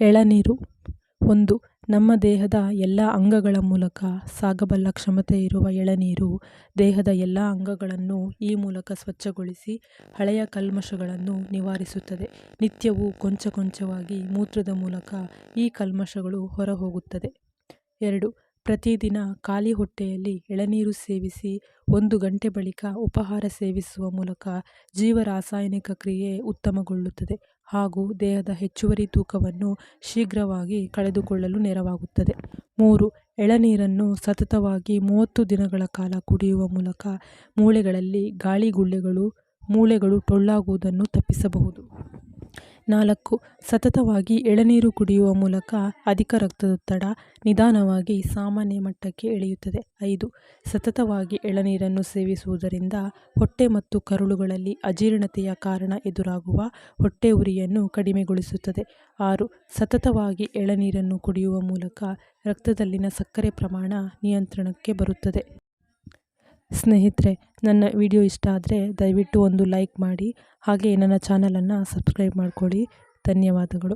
ಎಳನೀರು. 1. ನಮ್ಮ ದೇಹದ ಎಲ್ಲ ಅಂಗಗಳ ಮೂಲಕ ಸಾಗಬಲ್ಲ ಕ್ಷಮತೆ ಇರುವ ಎಳನೀರು ದೇಹದ ಎಲ್ಲ ಅಂಗಗಳನ್ನು ಈ ಮೂಲಕ ಸ್ವಚ್ಛಗೊಳಿಸಿ ಹಳೆಯ ಕಲ್ಮಶಗಳನ್ನು ನಿವಾರಿಸುತ್ತದೆ. ನಿತ್ಯವೂ ಕೊಂಚ ಕೊಂಚವಾಗಿ ಮೂತ್ರದ ಮೂಲಕ ಈ ಕಲ್ಮಶಗಳು ಹೊರಹೋಗುತ್ತದೆ. 2. ಪ್ರತಿದಿನ ಖಾಲಿ ಹೊಟ್ಟೆಯಲ್ಲಿ ಎಳನೀರು ಸೇವಿಸಿ 1 ಗಂಟೆ ಬಳಿಕ ಉಪಹಾರ ಸೇವಿಸುವ ಮೂಲಕ ಜೀವರಾಸಾಯನಿಕ ಕ್ರಿಯೆ ಉತ್ತಮಗೊಳ್ಳುತ್ತದೆ ಹಾಗೂ ದೇಹದ ಹೆಚ್ಚುವರಿ ತೂಕವನ್ನು ಶೀಘ್ರವಾಗಿ ಕಳೆದುಕೊಳ್ಳಲು ನೆರವಾಗುತ್ತದೆ. 3. ಎಳನೀರನ್ನು ಸತತವಾಗಿ 30 ದಿನಗಳ ಕಾಲ ಕುಡಿಯುವ ಮೂಲಕ ಮೂಳೆಗಳಲ್ಲಿ ಗಾಳಿಗುಳ್ಳೆಗಳು, ಮೂಳೆಗಳು ಟೊಳ್ಳಾಗುವುದನ್ನು ತಪ್ಪಿಸಬಹುದು. 4. ಸತತವಾಗಿ ಎಳನೀರು ಕುಡಿಯುವ ಮೂಲಕ ಅಧಿಕ ರಕ್ತದೊತ್ತಡ ನಿಧಾನವಾಗಿ ಸಾಮಾನ್ಯ ಮಟ್ಟಕ್ಕೆ ಇಳಿಯುತ್ತದೆ. 5. ಸತತವಾಗಿ ಎಳನೀರನ್ನು ಸೇವಿಸುವುದರಿಂದ ಹೊಟ್ಟೆ ಮತ್ತು ಕರುಳುಗಳಲ್ಲಿ ಅಜೀರ್ಣತೆಯ ಕಾರಣ ಎದುರಾಗುವ ಹೊಟ್ಟೆ ಉರಿಯನ್ನು ಕಡಿಮೆಗೊಳಿಸುತ್ತದೆ. 6. ಸತತವಾಗಿ ಎಳನೀರನ್ನು ಕುಡಿಯುವ ಮೂಲಕ ರಕ್ತದಲ್ಲಿನ ಸಕ್ಕರೆ ಪ್ರಮಾಣ ನಿಯಂತ್ರಣಕ್ಕೆ ಬರುತ್ತದೆ. ಸ್ನೇಹಿತರೆ, ನನ್ನ ವಿಡಿಯೋ ಇಷ್ಟ ಆದರೆ ದಯವಿಟ್ಟು ಒಂದು ಲೈಕ್ ಮಾಡಿ, ಹಾಗೆ ನನ್ನ ಚಾನಲನ್ನು ಸಬ್ಸ್ಕ್ರೈಬ್ ಮಾಡ್ಕೊಳ್ಳಿ. ಧನ್ಯವಾದಗಳು.